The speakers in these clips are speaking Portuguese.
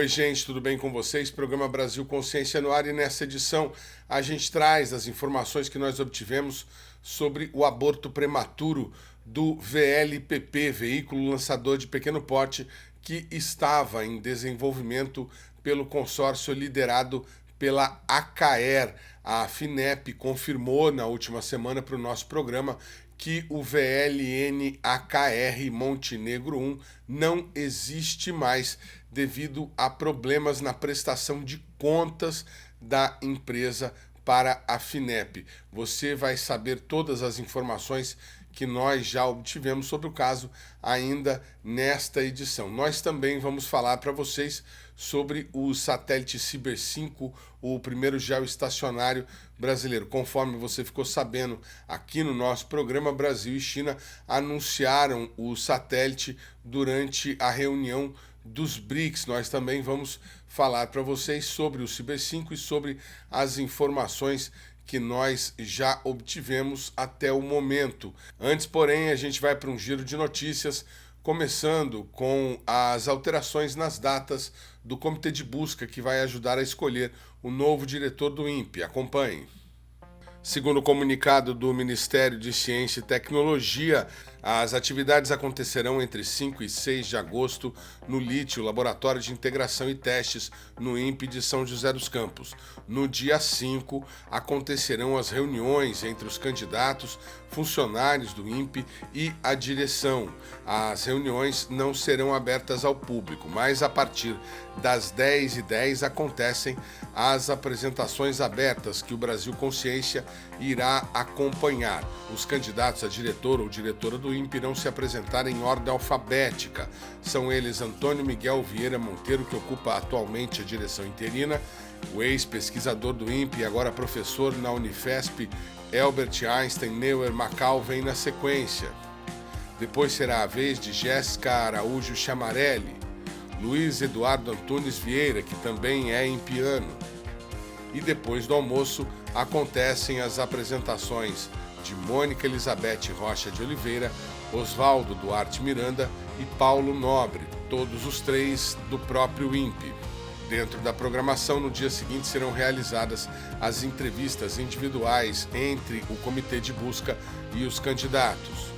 Oi, gente, tudo bem com vocês? Programa Brasil Consciência no ar e nessa edição a gente traz as informações que nós obtivemos sobre o aborto prematuro do VLPP, veículo lançador de pequeno porte, que estava em desenvolvimento pelo consórcio liderado pela ACAER. A FINEP confirmou na última semana para o nosso programa que o VLN-AKR Montenegro 1 não existe mais devido a problemas na prestação de contas da empresa para a FINEP. Você vai saber todas as informações que nós já obtivemos sobre o caso ainda nesta edição. Nós também vamos falar para vocês sobre o satélite Ciber 5, o primeiro geoestacionário brasileiro. Conforme você ficou sabendo, aqui no nosso programa, Brasil e China anunciaram o satélite durante a reunião dos BRICS. Nós também vamos falar para vocês sobre o Ciber 5 e sobre as informações que nós já obtivemos até o momento. Antes, porém, a gente vai para um giro de notícias, começando com as alterações nas datas do Comitê de Busca, que vai ajudar a escolher o novo diretor do INPE. Acompanhe. Segundo o comunicado do Ministério de Ciência e Tecnologia, as atividades acontecerão entre 5 e 6 de agosto no LITE, o Laboratório de Integração e Testes, no INPE de São José dos Campos. No dia 5, acontecerão as reuniões entre os candidatos, funcionários do INPE e a direção. As reuniões não serão abertas ao público, mas a partir das 10h10 acontecem as apresentações abertas que o Brasil Consciência irá acompanhar. Os candidatos a diretor ou diretora do INPE irão se apresentar em ordem alfabética. São eles Antônio Miguel Vieira Monteiro, que ocupa atualmente a direção interina, o ex-pesquisador do INPE e agora professor na Unifesp, Albert Einstein Neuer Macau, vem na sequência. Depois será a vez de Jéssica Araújo Chamarelli, Luiz Eduardo Antunes Vieira, que também é impiano. E depois do almoço acontecem as apresentações de Mônica Elizabeth Rocha de Oliveira, Oswaldo Duarte Miranda e Paulo Nobre, todos os três do próprio INPE. Dentro da programação, no dia seguinte serão realizadas as entrevistas individuais entre o Comitê de Busca e os candidatos.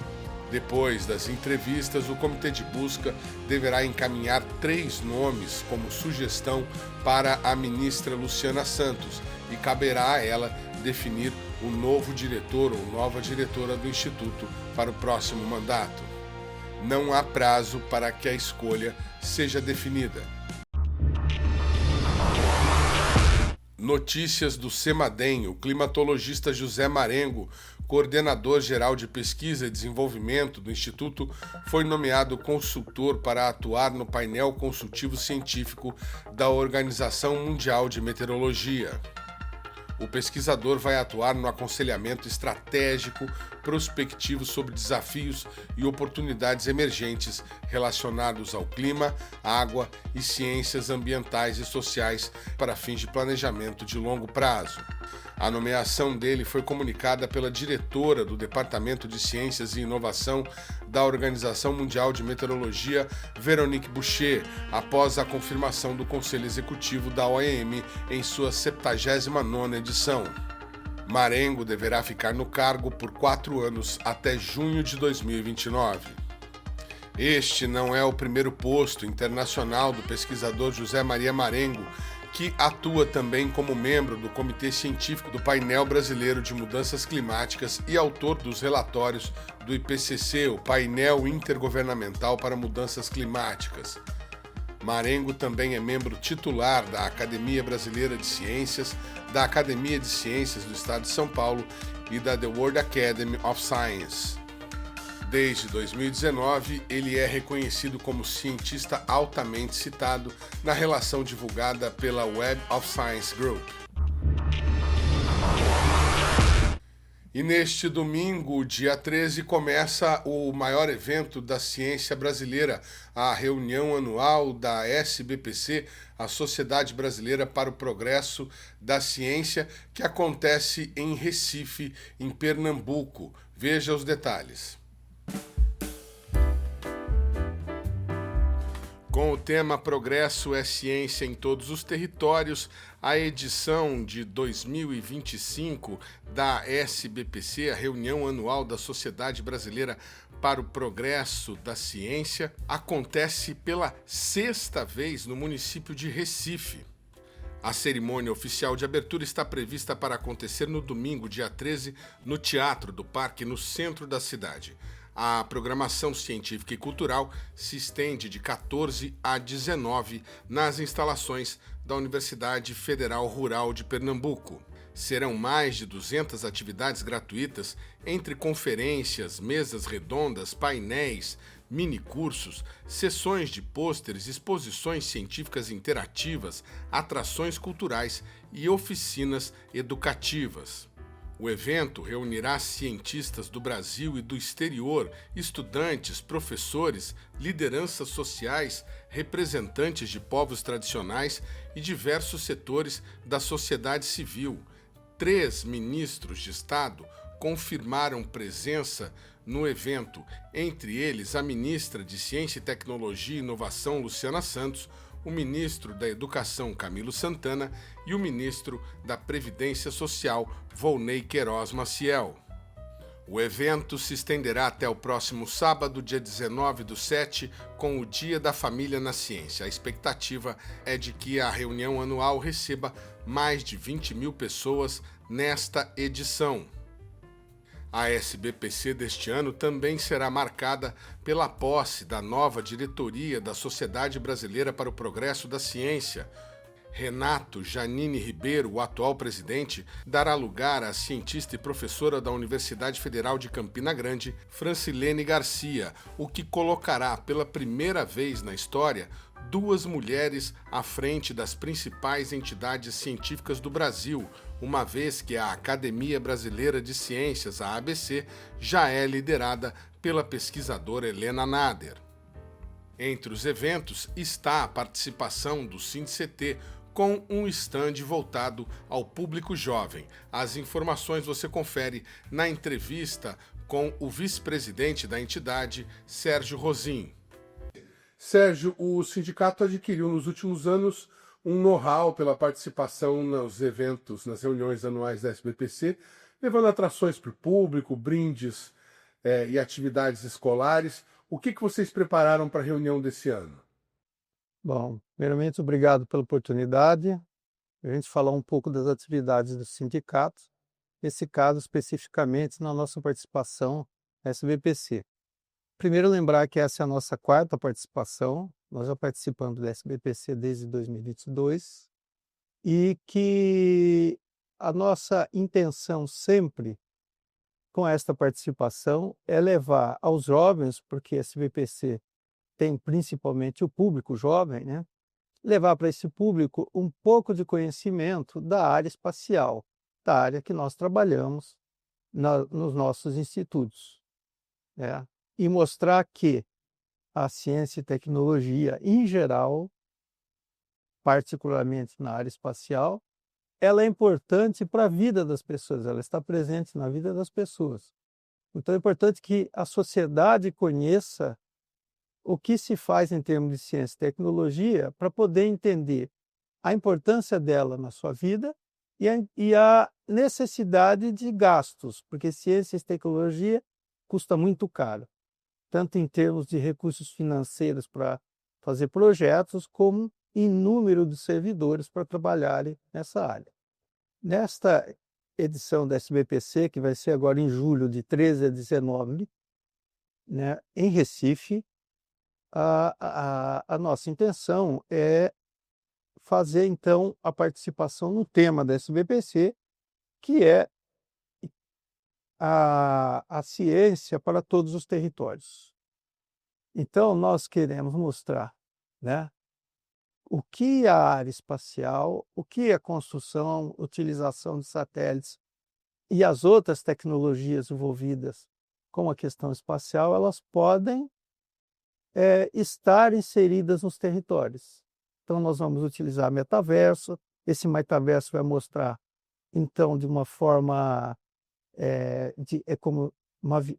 Depois das entrevistas, o Comitê de Busca deverá encaminhar 3 nomes como sugestão para a ministra Luciana Santos e caberá a ela definir o novo diretor ou nova diretora do Instituto para o próximo mandato. Não há prazo para que a escolha seja definida. Notícias do CEMADEM. O climatologista José Marengo, coordenador-geral de pesquisa e desenvolvimento do Instituto, foi nomeado consultor para atuar no painel consultivo científico da Organização Mundial de Meteorologia. O pesquisador vai atuar no aconselhamento estratégico prospectivo sobre desafios e oportunidades emergentes relacionados ao clima, água e ciências ambientais e sociais para fins de planejamento de longo prazo. A nomeação dele foi comunicada pela diretora do Departamento de Ciências e Inovação da Organização Mundial de Meteorologia, Veronique Boucher, após a confirmação do Conselho Executivo da OEM em sua 79ª edição. Marengo deverá ficar no cargo por 4 anos até junho de 2029. Este não é o primeiro posto internacional do pesquisador José Maria Marengo, que atua também como membro do Comitê Científico do Painel Brasileiro de Mudanças Climáticas e autor dos relatórios do IPCC, o Painel Intergovernamental para Mudanças Climáticas. Marengo também é membro titular da Academia Brasileira de Ciências, da Academia de Ciências do Estado de São Paulo e da The World Academy of Science. Desde 2019, ele é reconhecido como cientista altamente citado na relação divulgada pela Web of Science Group. E neste domingo, dia 13, começa o maior evento da ciência brasileira, a reunião anual da SBPC, a Sociedade Brasileira para o Progresso da Ciência, que acontece em Recife, em Pernambuco. Veja os detalhes. Com o tema Progresso é Ciência em Todos os Territórios, a edição de 2025 da SBPC, a reunião anual da Sociedade Brasileira para o Progresso da Ciência, acontece pela sexta vez no município de Recife. A cerimônia oficial de abertura está prevista para acontecer no domingo, dia 13, no Teatro do Parque, no centro da cidade. A programação científica e cultural se estende de 14 a 19 nas instalações da Universidade Federal Rural de Pernambuco. Serão mais de 200 atividades gratuitas, entre conferências, mesas redondas, painéis, minicursos, sessões de pôsteres, exposições científicas interativas, atrações culturais e oficinas educativas. O evento reunirá cientistas do Brasil e do exterior, estudantes, professores, lideranças sociais, representantes de povos tradicionais e diversos setores da sociedade civil. 3 ministros de Estado confirmaram presença no evento, entre eles a ministra de Ciência e Tecnologia e Inovação, Luciana Santos, o ministro da Educação, Camilo Santana, e o ministro da Previdência Social, Volney Queiroz Maciel. O evento se estenderá até o próximo sábado, dia 19/7, com o Dia da Família na Ciência. A expectativa é de que a reunião anual receba mais de 20 mil pessoas nesta edição. A SBPC deste ano também será marcada pela posse da nova diretoria da Sociedade Brasileira para o Progresso da Ciência. Renato Janine Ribeiro, o atual presidente, dará lugar à cientista e professora da Universidade Federal de Campina Grande, Francilene Garcia, o que colocará pela primeira vez na história 2 mulheres à frente das principais entidades científicas do Brasil, uma vez que a Academia Brasileira de Ciências, a ABC, já é liderada pela pesquisadora Helena Nader. Entre os eventos está a participação do SINCT, com um estande voltado ao público jovem. As informações você confere na entrevista com o vice-presidente da entidade, Sérgio Rosim. Sérgio, o sindicato adquiriu nos últimos anos um know-how pela participação nos eventos, nas reuniões anuais da SBPC, levando atrações para o público, brindes e atividades escolares. O que vocês prepararam para a reunião desse ano? Bom, primeiramente, obrigado pela oportunidade. A gente falar um pouco das atividades do sindicato, nesse caso especificamente na nossa participação na SBPC. Primeiro, lembrar que essa é a nossa 4ª participação, nós já participamos da SBPC desde 2022, e que a nossa intenção sempre com esta participação é levar aos jovens, porque a SBPC tem principalmente o público jovem, né? Levar para esse público um pouco de conhecimento da área espacial, da área que nós trabalhamos nos nossos institutos, né? E mostrar que a ciência e tecnologia, em geral, particularmente na área espacial, ela é importante para a vida das pessoas, ela está presente na vida das pessoas. Então é importante que a sociedade conheça o que se faz em termos de ciência e tecnologia para poder entender a importância dela na sua vida e a necessidade de gastos, porque ciência e tecnologia custa muito caro, tanto em termos de recursos financeiros para fazer projetos, como em número de servidores para trabalharem nessa área. Nesta edição da SBPC, que vai ser agora em julho, de 13 a 19, né, em Recife, a nossa intenção é fazer, então, a participação no tema da SBPC, que é a ciência para todos os territórios. Então, nós queremos mostrar, né, o que a área espacial, o que a construção, utilização de satélites e as outras tecnologias envolvidas com a questão espacial, elas podem estar inseridas nos territórios. Então, nós vamos utilizar metaverso. Esse metaverso vai mostrar, então, de uma forma,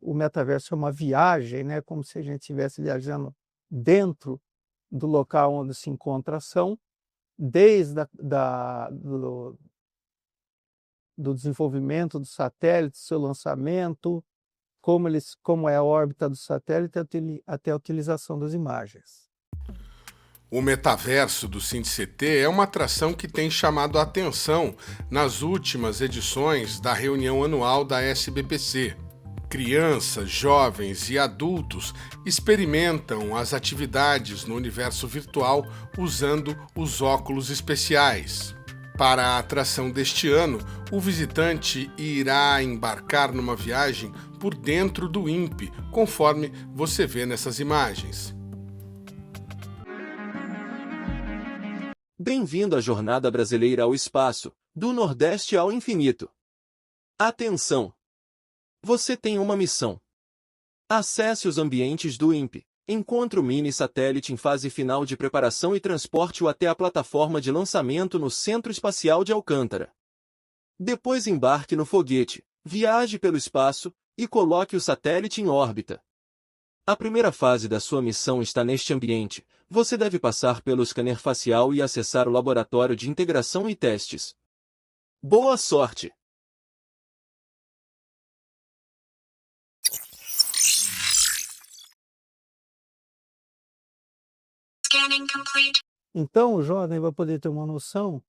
o metaverso é uma viagem, né? Como se a gente estivesse viajando dentro do local onde se encontra a ação, desde do desenvolvimento do satélite, seu lançamento, como é a órbita do satélite até a utilização das imagens. O metaverso do SINT-CT é uma atração que tem chamado a atenção nas últimas edições da reunião anual da SBPC. Crianças, jovens e adultos experimentam as atividades no universo virtual usando os óculos especiais. Para a atração deste ano, o visitante irá embarcar numa viagem por dentro do INPE, conforme você vê nessas imagens. Bem-vindo à Jornada Brasileira ao Espaço, do Nordeste ao Infinito. Atenção! Você tem uma missão. Acesse os ambientes do INPE, encontre o mini-satélite em fase final de preparação e transporte-o até a plataforma de lançamento no Centro Espacial de Alcântara. Depois embarque no foguete, viaje pelo espaço e coloque o satélite em órbita. A primeira fase da sua missão está neste ambiente. Você deve passar pelo scanner facial e acessar o laboratório de integração e testes. Boa sorte! Então, o jovem vai poder ter uma noção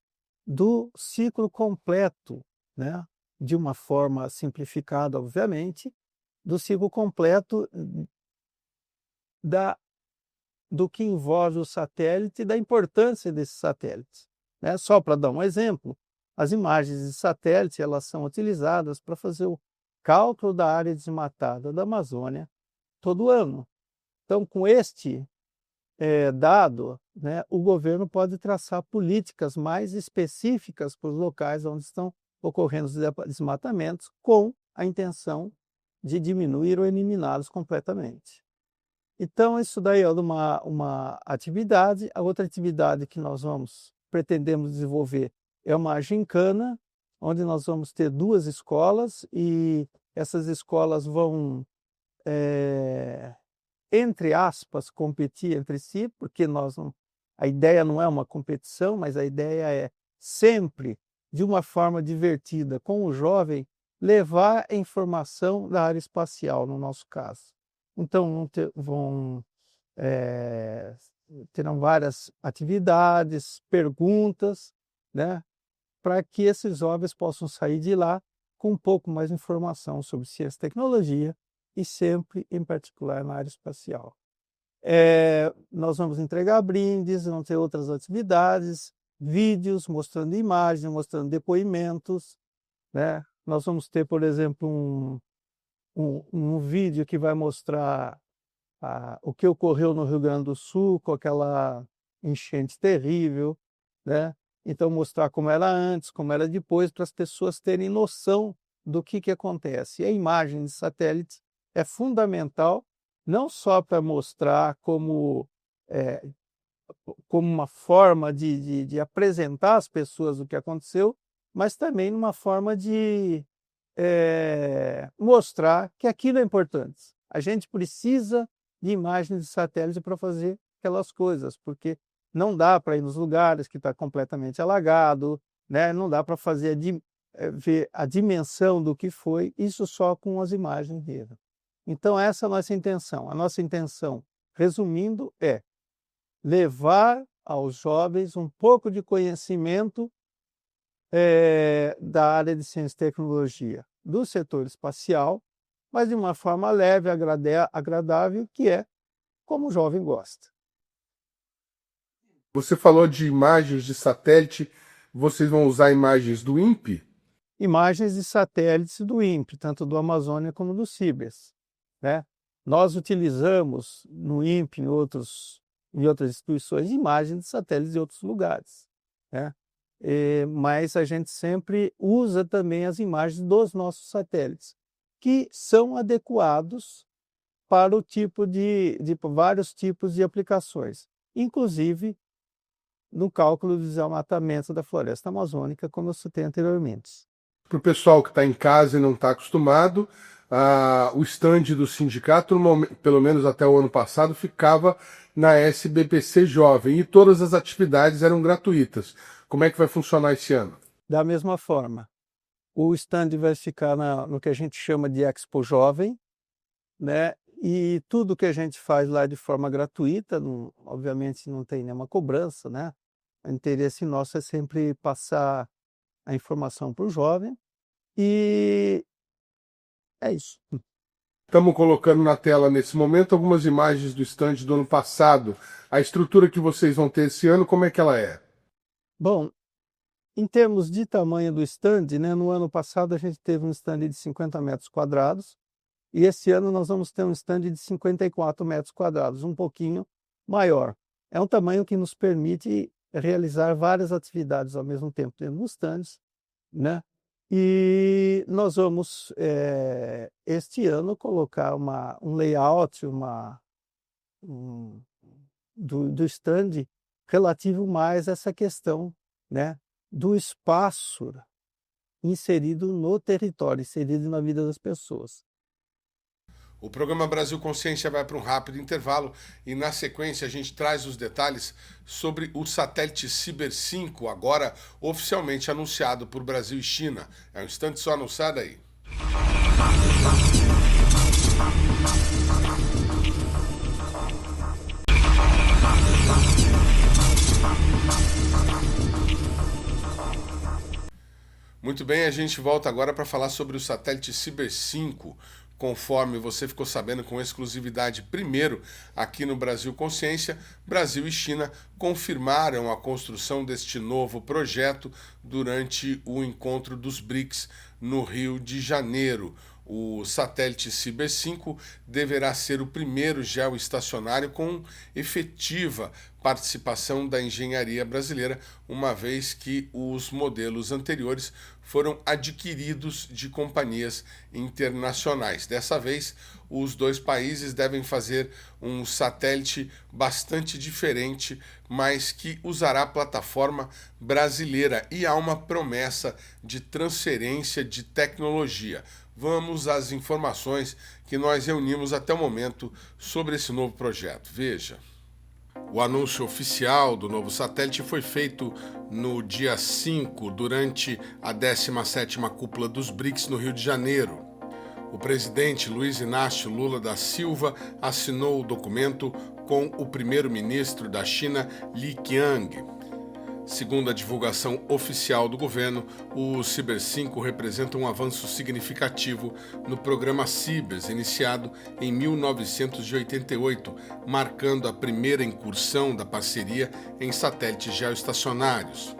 do ciclo completo, né? De uma forma simplificada, obviamente, do ciclo completo do que envolve o satélite e da importância desses satélites, né? Só para dar um exemplo, as imagens de satélite elas são utilizadas para fazer o cálculo da área desmatada da Amazônia todo ano. Então, com este dado, né, o governo pode traçar políticas mais específicas para os locais onde estão ocorrendo os desmatamentos, com a intenção de diminuir ou eliminá-los completamente. Então, isso daí é uma atividade. A outra atividade que nós pretendemos desenvolver é uma gincana, onde nós vamos ter 2 escolas e essas escolas vão entre aspas, competir entre si, porque a ideia não é uma competição, mas a ideia é sempre, de uma forma divertida, com o jovem, levar a informação da área espacial, no nosso caso. Então, terão várias atividades, perguntas, né, para que esses jovens possam sair de lá com um pouco mais de informação sobre ciência e tecnologia, e sempre, em particular, na área espacial. Nós vamos entregar brindes, vamos ter outras atividades, vídeos mostrando imagens, mostrando depoimentos, né? Nós vamos ter, por exemplo, um vídeo que vai mostrar o que ocorreu no Rio Grande do Sul com aquela enchente terrível, né? Então, mostrar como era antes, como era depois, para as pessoas terem noção do que acontece. E a imagem de satélite é fundamental, não só para mostrar como uma forma de apresentar às pessoas o que aconteceu, mas também numa forma de mostrar que aquilo é importante. A gente precisa de imagens de satélite para fazer aquelas coisas, porque não dá para ir nos lugares que está completamente alagado, né? Não dá para ver a dimensão do que foi, isso só com as imagens mesmo. Então, essa é a nossa intenção. A nossa intenção, resumindo, é levar aos jovens um pouco de conhecimento da área de ciência e tecnologia, do setor espacial, mas de uma forma leve, agradável, que é como o jovem gosta. Você falou de imagens de satélite, vocês vão usar imagens do INPE? Imagens de satélites do INPE, tanto do Amazônia como do CIBES, né? Nós utilizamos no INPE, em outras instituições, imagens de satélites de outros lugares, né? Mas a gente sempre usa também as imagens dos nossos satélites, que são adequados para vários tipos de aplicações, inclusive no cálculo do desmatamento da floresta amazônica, como eu citei anteriormente. Para o pessoal que está em casa e não está acostumado, o stand do sindicato, pelo menos até o ano passado, ficava na SBPC Jovem e todas as atividades eram gratuitas. Como é que vai funcionar esse ano? Da mesma forma, o stand vai ficar no que a gente chama de Expo Jovem, né? E tudo que a gente faz lá de forma gratuita, obviamente não tem nenhuma cobrança, né? O interesse nosso é sempre passar a informação para o jovem e é isso. Estamos colocando na tela nesse momento algumas imagens do stand do ano passado. A estrutura que vocês vão ter esse ano, como é que ela é? Bom, em termos de tamanho do stand, né, no ano passado a gente teve um stand de 50 metros quadrados e esse ano nós vamos ter um stand de 54 metros quadrados, um pouquinho maior. É um tamanho que nos permite realizar várias atividades ao mesmo tempo dentro dos stands, né? E nós vamos, este ano, colocar um layout do stand relativo mais a essa questão, né, do espaço inserido no território, inserido na vida das pessoas. O programa Brasil Consciência vai para um rápido intervalo e na sequência a gente traz os detalhes sobre o satélite Ciber 5, agora oficialmente anunciado por Brasil e China. É um instante só, não sai daí. Muito bem, a gente volta agora para falar sobre o satélite Ciber 5. Conforme você ficou sabendo com exclusividade primeiro aqui no Brasil Consciência, Brasil e China confirmaram a construção deste novo projeto durante o encontro dos BRICS no Rio de Janeiro. O satélite Ciber 5 deverá ser o primeiro geoestacionário com efetiva participação da engenharia brasileira, uma vez que os modelos anteriores foram adquiridos de companhias internacionais. Dessa vez, os dois países devem fazer um satélite bastante diferente, mas que usará a plataforma brasileira e há uma promessa de transferência de tecnologia. Vamos às informações que nós reunimos até o momento sobre esse novo projeto. Veja. O anúncio oficial do novo satélite foi feito no dia 5, durante a 17ª Cúpula dos BRICS no Rio de Janeiro. O presidente Luiz Inácio Lula da Silva assinou o documento com o primeiro-ministro da China, Li Qiang. Segundo a divulgação oficial do governo, o Ciber 5 representa um avanço significativo no programa Cibers, iniciado em 1988, marcando a primeira incursão da parceria em satélites geoestacionários.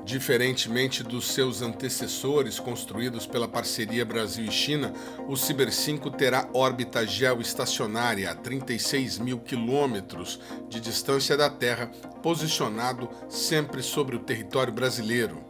Diferentemente dos seus antecessores construídos pela parceria Brasil e China, o Ciber 5 terá órbita geoestacionária a 36 mil quilômetros de distância da Terra, posicionado sempre sobre o território brasileiro.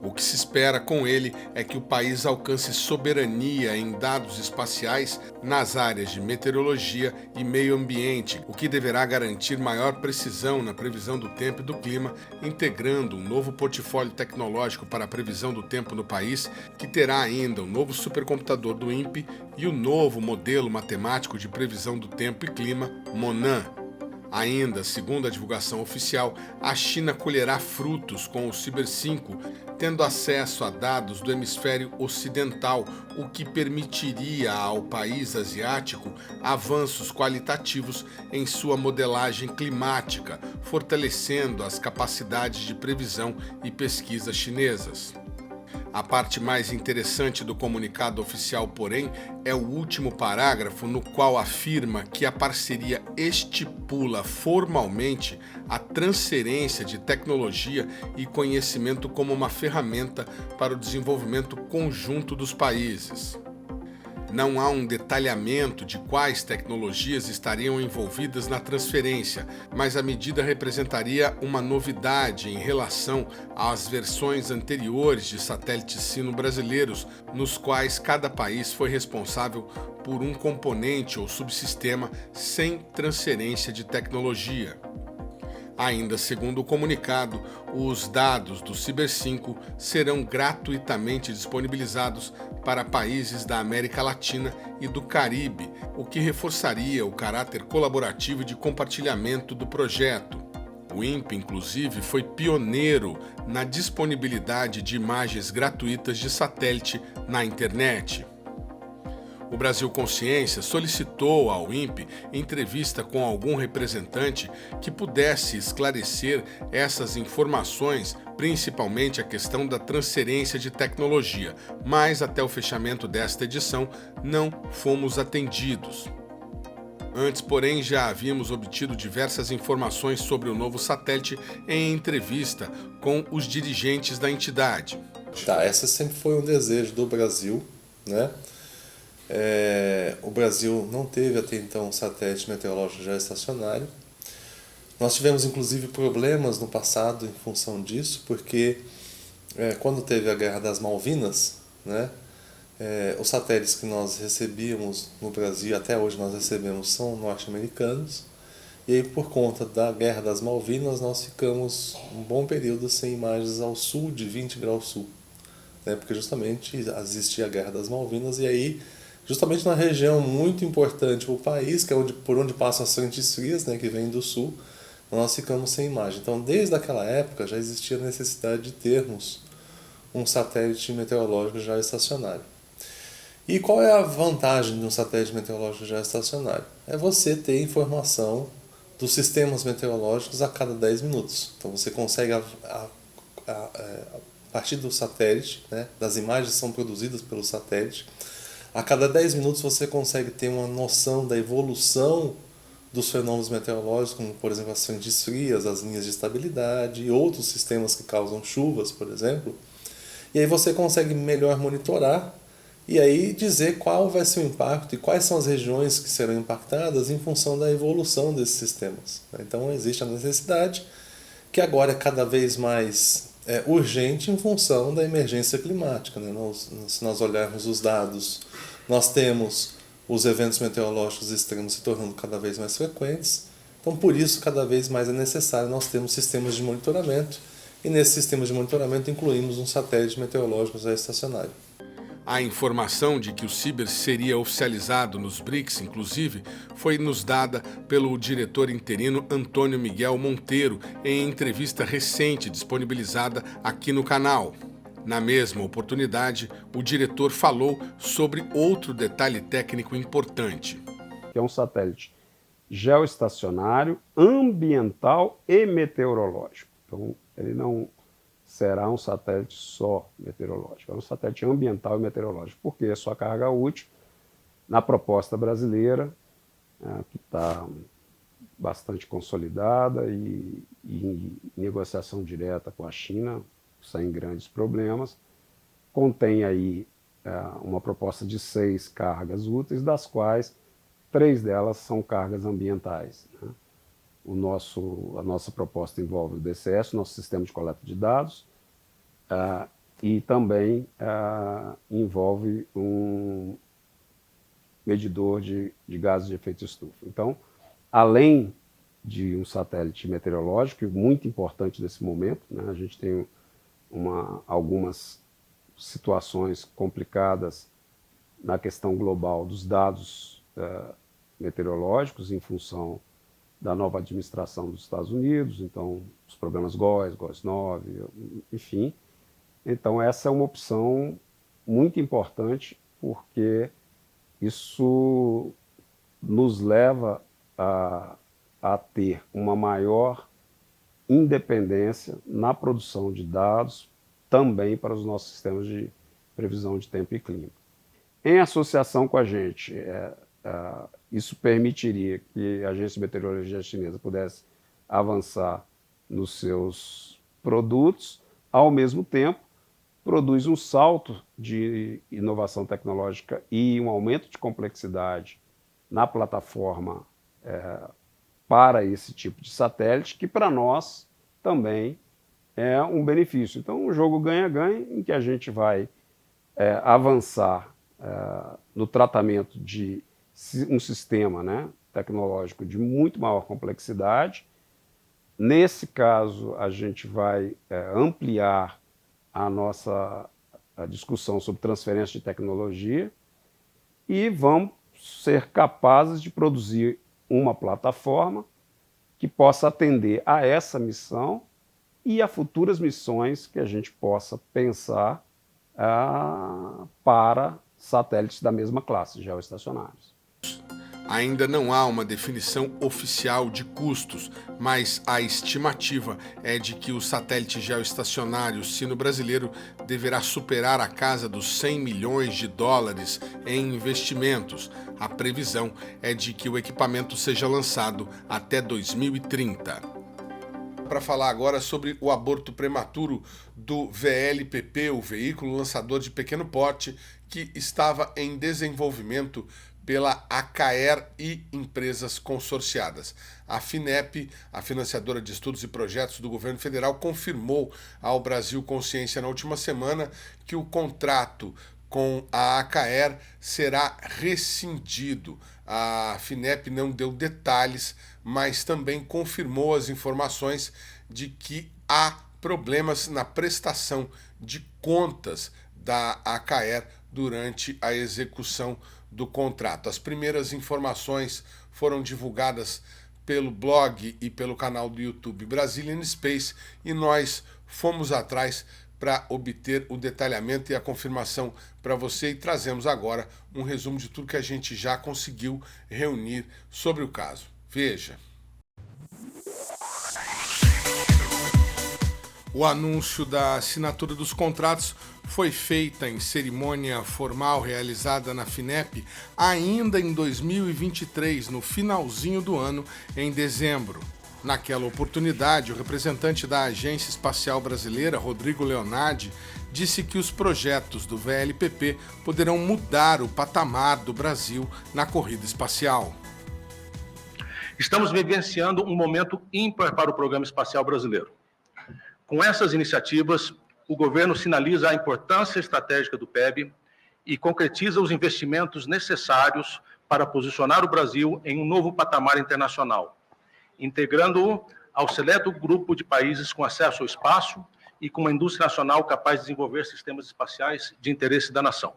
O que se espera com ele é que o país alcance soberania em dados espaciais nas áreas de meteorologia e meio ambiente, o que deverá garantir maior precisão na previsão do tempo e do clima, integrando um novo portfólio tecnológico para a previsão do tempo no país, que terá ainda o novo supercomputador do INPE e o novo modelo matemático de previsão do tempo e clima, MONAN. Ainda, segundo a divulgação oficial, a China colherá frutos com o Ciber 5, tendo acesso a dados do hemisfério ocidental, o que permitiria ao país asiático avanços qualitativos em sua modelagem climática, fortalecendo as capacidades de previsão e pesquisa chinesas. A parte mais interessante do comunicado oficial, porém, é o último parágrafo, no qual afirma que a parceria estipula formalmente a transferência de tecnologia e conhecimento como uma ferramenta para o desenvolvimento conjunto dos países. Não há um detalhamento de quais tecnologias estariam envolvidas na transferência, mas a medida representaria uma novidade em relação às versões anteriores de satélites sino-brasileiros, nos quais cada país foi responsável por um componente ou subsistema sem transferência de tecnologia. Ainda segundo o comunicado, os dados do Ciber5 serão gratuitamente disponibilizados para países da América Latina e do Caribe, o que reforçaria o caráter colaborativo e de compartilhamento do projeto. O INPE, inclusive, foi pioneiro na disponibilidade de imagens gratuitas de satélite na internet. O Brasil Consciência solicitou ao INPE entrevista com algum representante que pudesse esclarecer essas informações, principalmente a questão da transferência de tecnologia, mas até o fechamento desta edição não fomos atendidos. Antes, porém, já havíamos obtido diversas informações sobre o novo satélite em entrevista com os dirigentes da entidade. Essa sempre foi um desejo do Brasil, né? O Brasil não teve até então um satélite meteorológico geoestacionário. Nós tivemos inclusive problemas no passado em função disso, porque quando teve a Guerra das Malvinas, né, os satélites que nós recebíamos no Brasil, até hoje nós recebemos, são norte-americanos, e aí por conta da Guerra das Malvinas nós ficamos um bom período sem imagens ao sul de 20 graus sul, né, porque justamente existia a Guerra das Malvinas, e aí justamente na região muito importante do país, que é por onde passam as frentes frias, né, que vêm do sul, nós ficamos sem imagem. Então, desde aquela época já existia a necessidade de termos um satélite meteorológico geoestacionário. E qual é a vantagem de um satélite meteorológico geoestacionário? É você ter informação dos sistemas meteorológicos a cada 10 minutos. Então você consegue, a partir do satélite, né, das imagens que são produzidas pelo satélite, a cada 10 minutos você consegue ter uma noção da evolução dos fenômenos meteorológicos, como por exemplo as frentes frias, as linhas de estabilidade e outros sistemas que causam chuvas, por exemplo. E aí você consegue melhor monitorar e aí dizer qual vai ser o impacto e quais são as regiões que serão impactadas em função da evolução desses sistemas. Então existe a necessidade, que agora é cada vez mais urgente em função da emergência climática, né? Se nós olharmos os dados, nós temos os eventos meteorológicos extremos se tornando cada vez mais frequentes, então por isso cada vez mais é necessário nós termos sistemas de monitoramento, e nesses sistemas de monitoramento incluímos um satélite meteorológico geoestacionário. A informação de que o Ciber seria oficializado nos BRICS, inclusive, foi nos dada pelo diretor interino Antônio Miguel Monteiro em entrevista recente disponibilizada aqui no canal. Na mesma oportunidade, o diretor falou sobre outro detalhe técnico importante. Que é um satélite geoestacionário, ambiental e meteorológico. Então, ele não será um satélite só meteorológico, é um satélite ambiental e meteorológico, porque a sua carga útil, na proposta brasileira, que está bastante consolidada e em negociação direta com a China, sem grandes problemas, contém aí uma proposta de 6 cargas úteis, das quais 3 delas são cargas ambientais, né? A nossa proposta envolve o DCS, nosso sistema de coleta de dados, e também envolve um medidor de gases de efeito estufa. Então, além de um satélite meteorológico, muito importante nesse momento, né, a gente tem algumas situações complicadas na questão global dos dados meteorológicos em função da nova administração dos Estados Unidos, então os problemas GOES 9, enfim. Então essa é uma opção muito importante, porque isso nos leva a ter uma maior independência na produção de dados, também para os nossos sistemas de previsão de tempo e clima. Em associação com a gente, isso permitiria que a Agência de Meteorologia Chinesa pudesse avançar nos seus produtos, ao mesmo tempo produz um salto de inovação tecnológica e um aumento de complexidade na plataforma para esse tipo de satélite, que para nós também é um benefício. Então, um jogo ganha-ganha, em que a gente vai avançar no tratamento de um sistema, né, tecnológico de muito maior complexidade, Nesse caso, a gente vai ampliar a discussão sobre transferência de tecnologia e vamos ser capazes de produzir uma plataforma que possa atender a essa missão e a futuras missões que a gente possa pensar para satélites da mesma classe, geoestacionários. Ainda não há uma definição oficial de custos, mas a estimativa é de que o satélite geoestacionário sino-brasileiro deverá superar a casa dos 100 milhões de dólares em investimentos. A previsão é de que o equipamento seja lançado até 2030. Para falar agora sobre o aborto prematuro do VLPP, o veículo lançador de pequeno porte, que estava em desenvolvimento pela ACAER e empresas consorciadas. A FINEP, a financiadora de estudos e projetos do governo federal, confirmou ao Brasil Consciência na última semana que o contrato com a ACAER será rescindido. A FINEP não deu detalhes, mas também confirmou as informações de que há problemas na prestação de contas da ACAER durante a execução do contrato. As primeiras informações foram divulgadas pelo blog e pelo canal do YouTube Brazilian Space e nós fomos atrás para obter o detalhamento e a confirmação para você e trazemos agora um resumo de tudo que a gente já conseguiu reunir sobre o caso. Veja. O anúncio da assinatura dos contratos foi feita em cerimônia formal realizada na FINEP ainda em 2023, no finalzinho do ano, em dezembro. Naquela oportunidade, o representante da Agência Espacial Brasileira, Rodrigo Leonardi, disse que os projetos do VLPP poderão mudar o patamar do Brasil na corrida espacial. Estamos vivenciando um momento ímpar para o programa espacial brasileiro. Com essas iniciativas, o governo sinaliza a importância estratégica do PEB e concretiza os investimentos necessários para posicionar o Brasil em um novo patamar internacional, integrando-o ao seleto grupo de países com acesso ao espaço e com uma indústria nacional capaz de desenvolver sistemas espaciais de interesse da nação.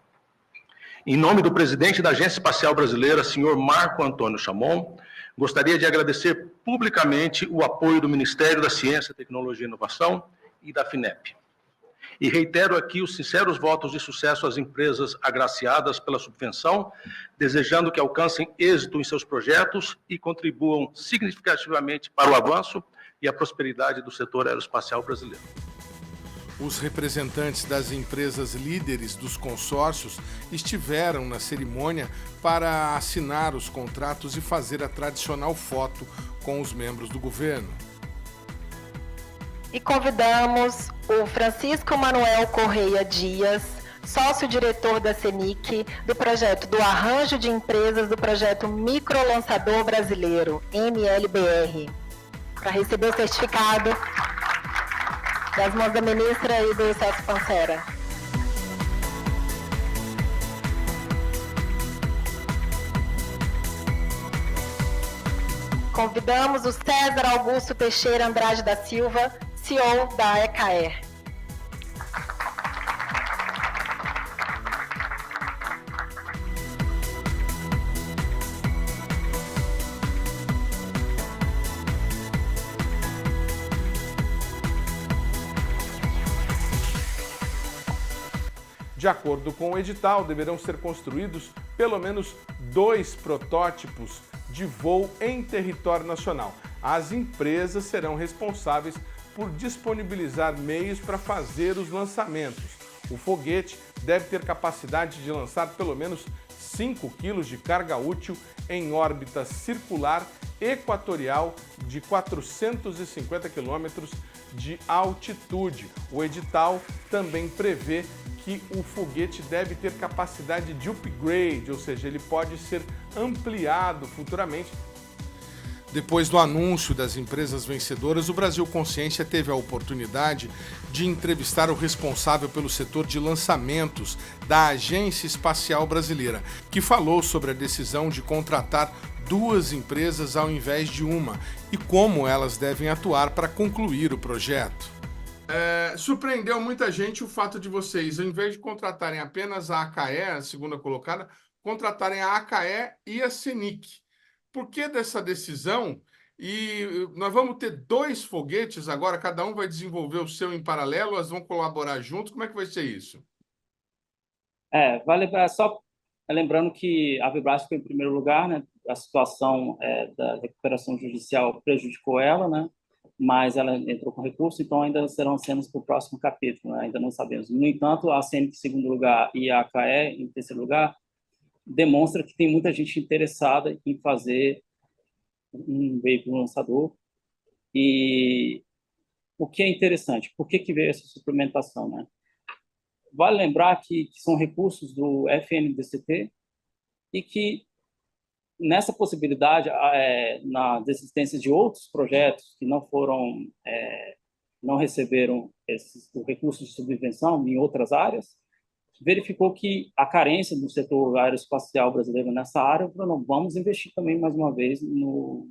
Em nome do presidente da Agência Espacial Brasileira, senhor Marco Antônio Chamon, gostaria de agradecer publicamente o apoio do Ministério da Ciência, Tecnologia e Inovação e da FINEP. E reitero aqui os sinceros votos de sucesso às empresas agraciadas pela subvenção, desejando que alcancem êxito em seus projetos e contribuam significativamente para o avanço e a prosperidade do setor aeroespacial brasileiro. Os representantes das empresas líderes dos consórcios estiveram na cerimônia para assinar os contratos e fazer a tradicional foto com os membros do governo. E convidamos o Francisco Manuel Correia Dias, sócio-diretor da CENIC, do projeto do Arranjo de Empresas do projeto Microlançador Brasileiro, MLBR, para receber o certificado das mãos da ministra e do Celso Pancera. Convidamos o César Augusto Teixeira Andrade da Silva, CEO da ECAER. De acordo com o edital, deverão ser construídos pelo menos 2 protótipos de voo em território nacional. As empresas serão responsáveis por disponibilizar meios para fazer os lançamentos. O foguete deve ter capacidade de lançar pelo menos 5 kg de carga útil em órbita circular equatorial de 450 km de altitude. O edital também prevê que o foguete deve ter capacidade de upgrade, ou seja, ele pode ser ampliado futuramente. Depois do anúncio das empresas vencedoras, o Brasil Consciência teve a oportunidade de entrevistar o responsável pelo setor de lançamentos da Agência Espacial Brasileira, que falou sobre a decisão de contratar 2 empresas ao invés de uma e como elas devem atuar para concluir o projeto. Surpreendeu muita gente o fato de vocês, ao invés de contratarem apenas a AKE, a segunda colocada, contratarem a AKE e a CENIC. Por que dessa decisão? E nós vamos ter 2 foguetes agora, cada um vai desenvolver o seu em paralelo, elas vão colaborar juntos, como é que vai ser isso? Vale só lembrando que a Vibras ficou em primeiro lugar, né? A situação da recuperação judicial prejudicou ela, né? Mas ela entrou com recurso, então ainda serão cenas para o próximo capítulo, né? Ainda não sabemos. No entanto, a CENIC em segundo lugar e a AKE em terceiro lugar demonstra que tem muita gente interessada em fazer um veículo lançador. E o que é interessante, por que veio essa suplementação, né? Vale lembrar que são recursos do FNDCT e que nessa possibilidade, na desistência de outros projetos que não receberam esses recursos de subvenção em outras áreas, verificou que a carência do setor aeroespacial brasileiro nessa área, não, vamos investir também mais uma vez no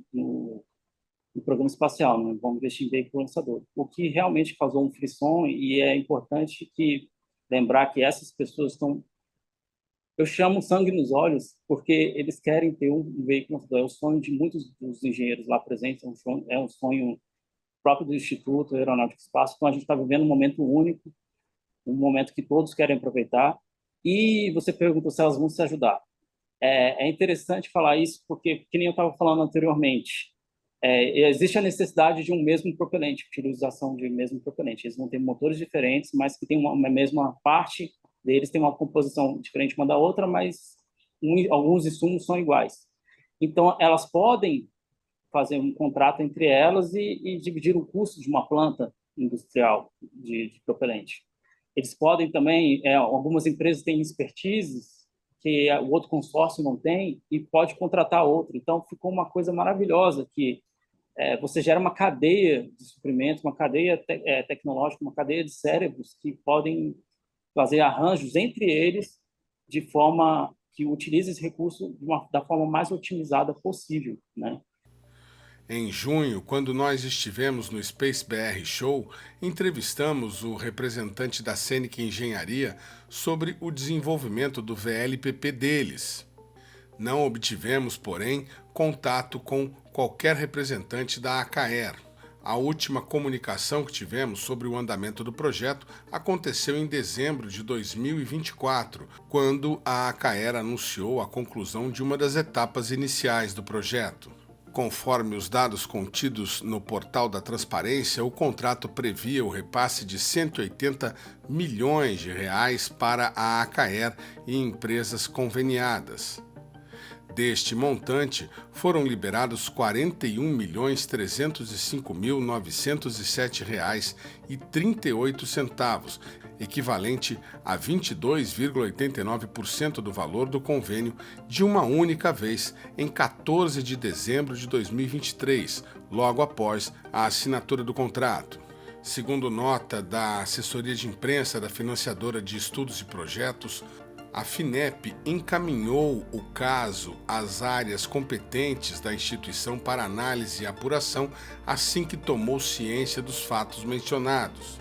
programa espacial, né? Vamos investir em veículo lançador, o que realmente causou um frisson. E é importante lembrar que essas pessoas eu chamo sangue nos olhos, porque eles querem ter um veículo lançador. É o sonho de muitos dos engenheiros lá presentes, é um sonho próprio do Instituto Aeronáutico e Espaço. Então a gente está vivendo um momento único, um momento que todos querem aproveitar. E você perguntou se elas vão se ajudar. É interessante falar isso, porque, que nem eu estava falando anteriormente, existe a necessidade de um mesmo propelente, utilização de mesmo propelente. Eles vão ter motores diferentes, mas que tem uma mesma parte deles, tem uma composição diferente uma da outra, mas alguns insumos são iguais. Então, elas podem fazer um contrato entre elas e dividir o custo de uma planta industrial de propelente. Eles podem também, algumas empresas têm expertises que o outro consórcio não tem e pode contratar outro. Então, ficou uma coisa maravilhosa que você gera uma cadeia de suprimentos, uma cadeia tecnológica, uma cadeia de cérebros que podem fazer arranjos entre eles de forma que utilize esse recurso da forma mais otimizada possível, né? Em junho, quando nós estivemos no Space BR Show, entrevistamos o representante da CENIC Engenharia sobre o desenvolvimento do VLPP deles. Não obtivemos, porém, contato com qualquer representante da AKE. A última comunicação que tivemos sobre o andamento do projeto aconteceu em dezembro de 2024, quando a AKE anunciou a conclusão de uma das etapas iniciais do projeto. Conforme os dados contidos no portal da transparência, o contrato previa o repasse de 180 milhões de reais para a AKE e empresas conveniadas. Deste montante, foram liberados R$ 41.305.907,38, equivalente a 22,89% do valor do convênio de uma única vez, em 14 de dezembro de 2023, logo após a assinatura do contrato. Segundo nota da assessoria de imprensa da financiadora de estudos e projetos, a FINEP encaminhou o caso às áreas competentes da instituição para análise e apuração assim que tomou ciência dos fatos mencionados.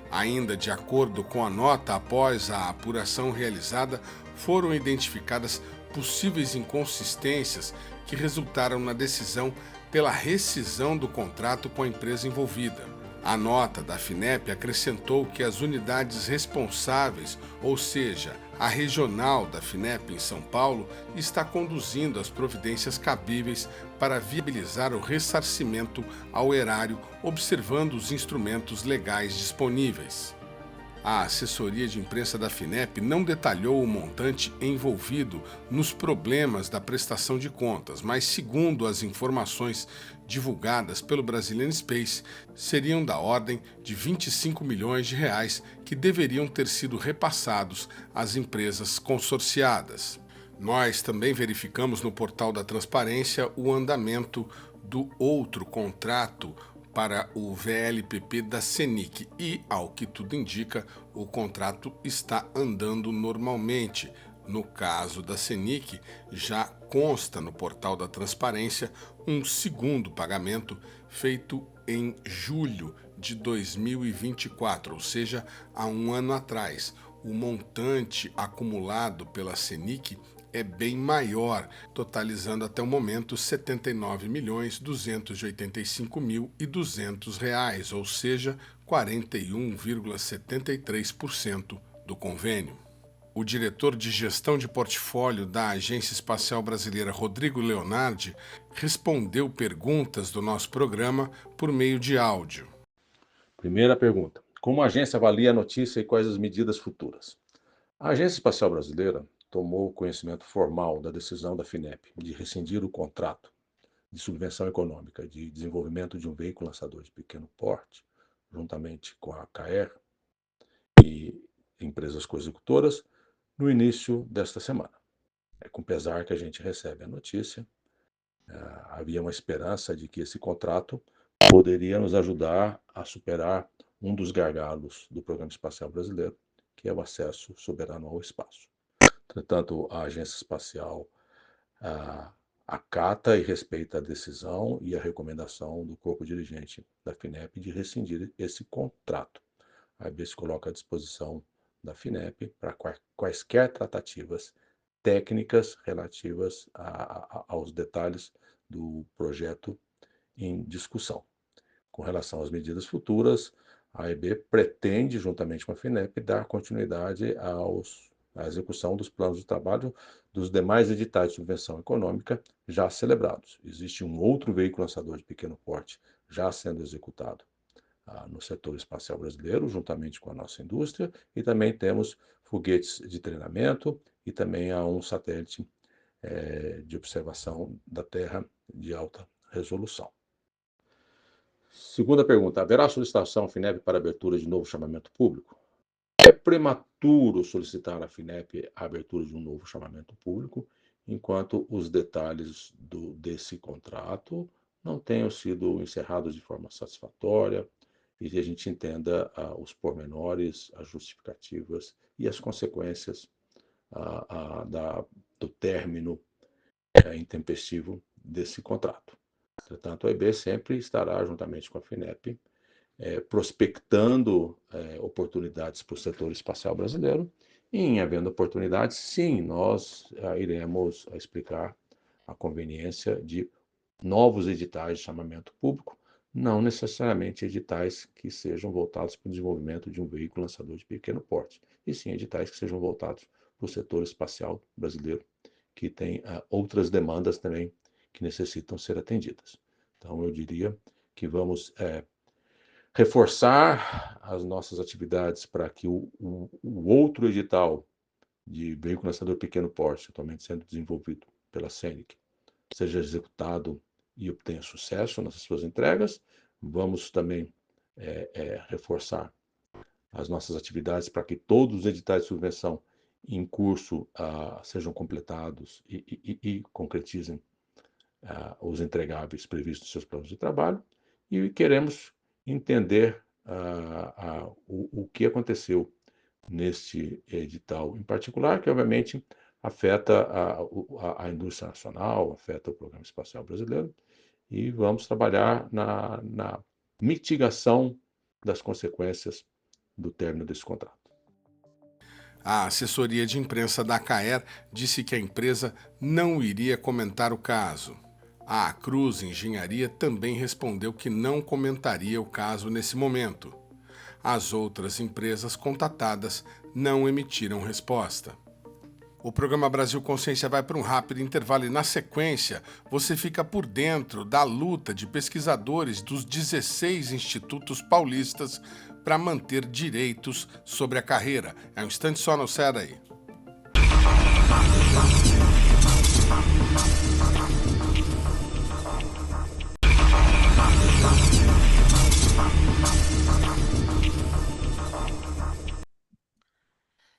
Ainda de acordo com a nota, após a apuração realizada, foram identificadas possíveis inconsistências que resultaram na decisão pela rescisão do contrato com a empresa envolvida. A nota da FINEP acrescentou que as unidades responsáveis, ou seja, a regional da FINEP em São Paulo, está conduzindo as providências cabíveis para viabilizar o ressarcimento ao erário, observando os instrumentos legais disponíveis. A assessoria de imprensa da FINEP não detalhou o montante envolvido nos problemas da prestação de contas, mas, segundo as informações divulgadas pelo Brazilian Space, seriam da ordem de 25 milhões de reais que deveriam ter sido repassados às empresas consorciadas. Nós também verificamos no portal da Transparência o andamento do outro contrato para o VLPP da Senic e, ao que tudo indica, o contrato está andando normalmente. No caso da Senic, já consta no portal da Transparência um segundo pagamento feito em julho de 2024, ou seja, há um ano atrás. O montante acumulado pela Senic é bem maior, totalizando até o momento R$ 79.285.200, ou seja, 41,73% do convênio. O diretor de gestão de portfólio da Agência Espacial Brasileira, Rodrigo Leonardi, respondeu perguntas do nosso programa por meio de áudio. Primeira pergunta: como a agência avalia a notícia e quais as medidas futuras? A Agência Espacial Brasileira tomou conhecimento formal da decisão da FINEP de rescindir o contrato de subvenção econômica de desenvolvimento de um veículo lançador de pequeno porte, juntamente com a CAER e empresas coexecutoras, no início desta semana. É com pesar que a gente recebe a notícia. Havia uma esperança de que esse contrato poderia nos ajudar a superar um dos gargalos do Programa Espacial Brasileiro, que é o acesso soberano ao espaço. Entretanto, a Agência Espacial acata e respeita a decisão e a recomendação do corpo dirigente da FINEP de rescindir esse contrato. A AEB se coloca à disposição da FINEP para quaisquer tratativas técnicas relativas aos detalhes do projeto em discussão. Com relação às medidas futuras, a AEB pretende, juntamente com a FINEP, dar continuidade à execução dos planos de trabalho dos demais editais de subvenção econômica já celebrados. Existe um outro veículo lançador de pequeno porte já sendo executado no setor espacial brasileiro, juntamente com a nossa indústria, e também temos foguetes de treinamento e também há um satélite de observação da Terra de alta resolução. Segunda pergunta: haverá solicitação à FINEP para abertura de novo chamamento público? É prematuro solicitar à FINEP a abertura de um novo chamamento público, enquanto os detalhes desse contrato não tenham sido encerrados de forma satisfatória e a gente entenda os pormenores, as justificativas e as consequências do término intempestivo desse contrato. Portanto, a AEB sempre estará, juntamente com a FINEP, prospectando oportunidades para o setor espacial brasileiro. E, em havendo oportunidades, sim, nós iremos explicar a conveniência de novos editais de chamamento público, não necessariamente editais que sejam voltados para o desenvolvimento de um veículo lançador de pequeno porte, e sim editais que sejam voltados para o setor espacial brasileiro, que tem outras demandas também que necessitam ser atendidas. Então, eu diria que vamos reforçar as nossas atividades para que o outro edital de veículo lançador pequeno porte, atualmente sendo desenvolvido pela Senic, seja executado e obtenha sucesso nas suas entregas. Vamos também reforçar as nossas atividades para que todos os editais de subvenção em curso sejam completados e concretizem os entregáveis previstos nos seus planos de trabalho, e queremos entender o que aconteceu neste edital em particular, que obviamente afeta a indústria nacional, afeta o Programa Espacial Brasileiro, e vamos trabalhar na mitigação das consequências do término desse contrato. A assessoria de imprensa da CAER disse que a empresa não iria comentar o caso. A Cruz Engenharia também respondeu que não comentaria o caso nesse momento. As outras empresas contatadas não emitiram resposta. O programa Brasil Consciência vai para um rápido intervalo e, na sequência, você fica por dentro da luta de pesquisadores dos 16 institutos paulistas para manter direitos sobre a carreira. É um instante só, não sai daí.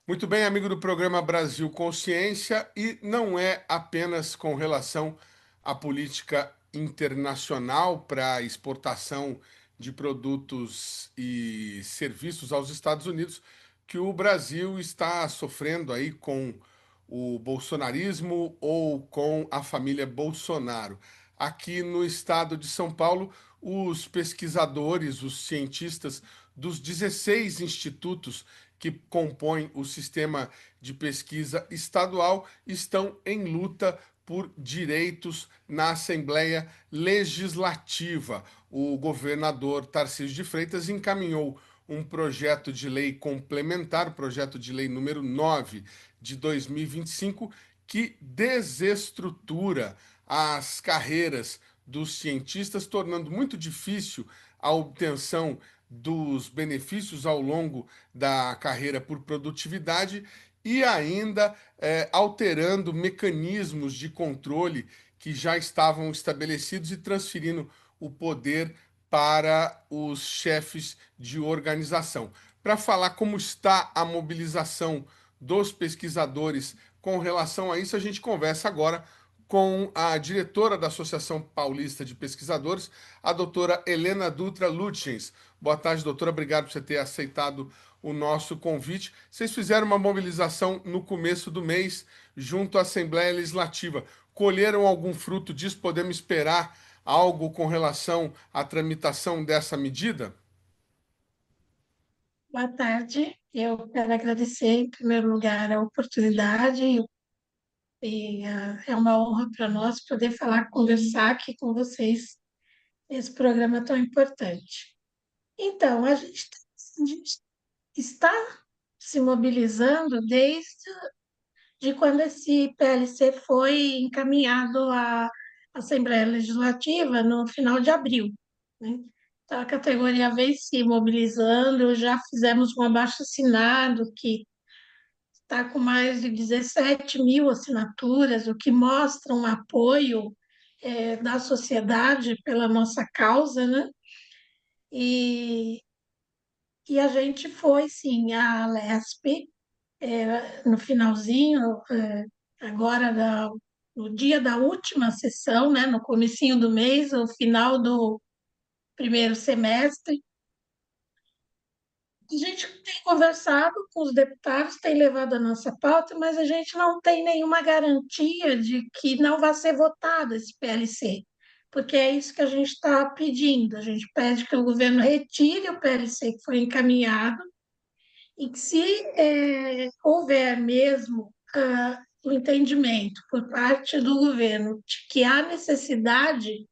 Muito Muito bem, amigo do programa Brasil Consciência, e não é apenas com relação à política internacional para exportação de produtos e serviços aos Estados Unidos que o Brasil está sofrendo aí com o bolsonarismo ou com a família Bolsonaro. Aqui no estado de São Paulo, os pesquisadores, os cientistas dos 16 institutos que compõem o sistema de pesquisa estadual estão em luta por direitos na Assembleia Legislativa. O governador Tarcísio de Freitas encaminhou um projeto de lei complementar, projeto de lei número 9 de 2025, que desestrutura as carreiras dos cientistas, tornando muito difícil a obtenção dos benefícios ao longo da carreira por produtividade e ainda alterando mecanismos de controle que já estavam estabelecidos e transferindo o poder para os chefes de organização. Para falar como está a mobilização dos pesquisadores com relação a isso, a gente conversa agora com a diretora da Associação Paulista de Pesquisadores, a doutora Helena Dutra Lutjens. Boa tarde, doutora. Obrigado por você ter aceitado o nosso convite. Vocês fizeram uma mobilização no começo do mês junto à Assembleia Legislativa. Colheram algum fruto disso? Podemos esperar algo com relação à tramitação dessa medida? Boa tarde. Eu quero agradecer, em primeiro lugar, a oportunidade é uma honra para nós poder conversar aqui com vocês nesse programa tão importante. Então, a gente está se mobilizando desde quando esse PLC foi encaminhado à Assembleia Legislativa no final de abril, né? Então, a categoria vem se mobilizando, já fizemos um abaixo-assinado que está com mais de 17 mil assinaturas, o que mostra um apoio da sociedade pela nossa causa, né? E a gente foi, sim, à Lesp, no finalzinho, agora no dia da última sessão, né, no comecinho do mês, o final do primeiro semestre. A gente tem conversado com os deputados, tem levado a nossa pauta, mas a gente não tem nenhuma garantia de que não vai ser votado esse PLC, porque é isso que a gente está pedindo. A gente pede que o governo retire o PLC que foi encaminhado e que, se houver mesmo o entendimento por parte do governo de que há necessidade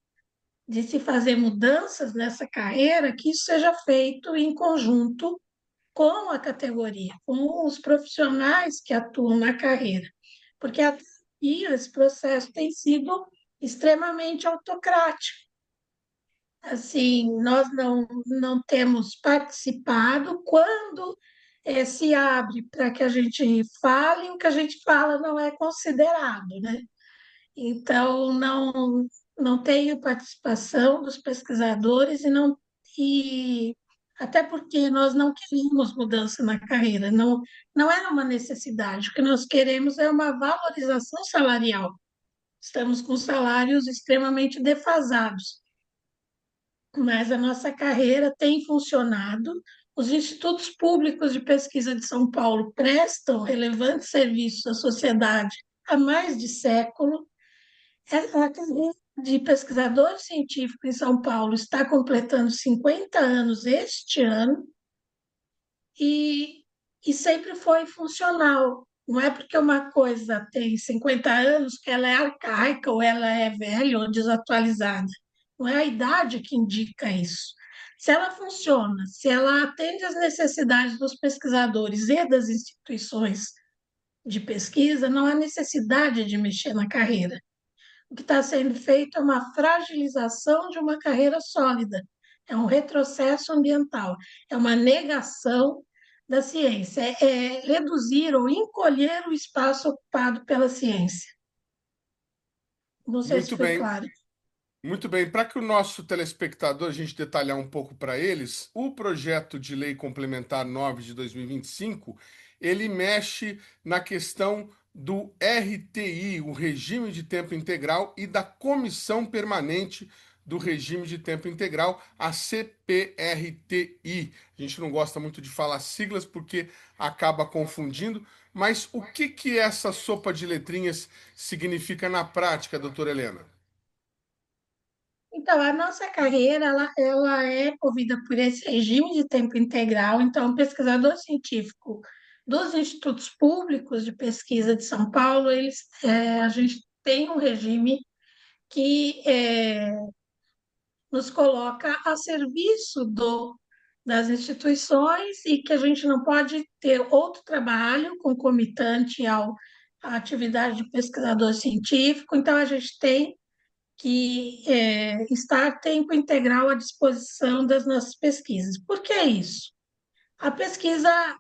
de se fazer mudanças nessa carreira, que isso seja feito em conjunto com a categoria, com os profissionais que atuam na carreira, porque até aqui esse processo tem sido extremamente autocrático. Assim, nós não temos participado quando se abre para que a gente fale, o que a gente fala não é considerado, né? Então, não tenho participação dos pesquisadores e até porque nós não queríamos mudança na carreira, não era uma necessidade. O que nós queremos é uma valorização salarial. Estamos com salários extremamente defasados, mas a nossa carreira tem funcionado. Os institutos públicos de pesquisa de São Paulo prestam relevantes serviços à sociedade há mais de século. A carreira de pesquisador científico em São Paulo está completando 50 anos este ano e sempre foi funcional. Não é porque uma coisa tem 50 anos que ela é arcaica, ou ela é velha ou desatualizada. Não é a idade que indica isso. Se ela funciona, se ela atende às necessidades dos pesquisadores e das instituições de pesquisa, não há necessidade de mexer na carreira. O que está sendo feito é uma fragilização de uma carreira sólida, é um retrocesso ambiental, é uma negação da ciência, é reduzir ou encolher o espaço ocupado pela ciência. Não sei se Muito foi bem. claro. Muito bem, para que o nosso telespectador, a gente detalhar um pouco para eles, o projeto de lei complementar 9 de 2025, ele mexe na questão do RTI, o regime de tempo integral, e da comissão permanente do regime de tempo integral, a CPRTI. A gente não gosta muito de falar siglas porque acaba confundindo, mas o que essa sopa de letrinhas significa na prática, doutora Helena? Então, a nossa carreira, ela é movida por esse regime de tempo integral. Então, o pesquisador científico dos institutos públicos de pesquisa de São Paulo, a gente tem um regime que nos coloca a serviço das instituições e que a gente não pode ter outro trabalho concomitante à atividade de pesquisador científico. Então, a gente tem que estar tempo integral à disposição das nossas pesquisas. Por que isso? A pesquisa,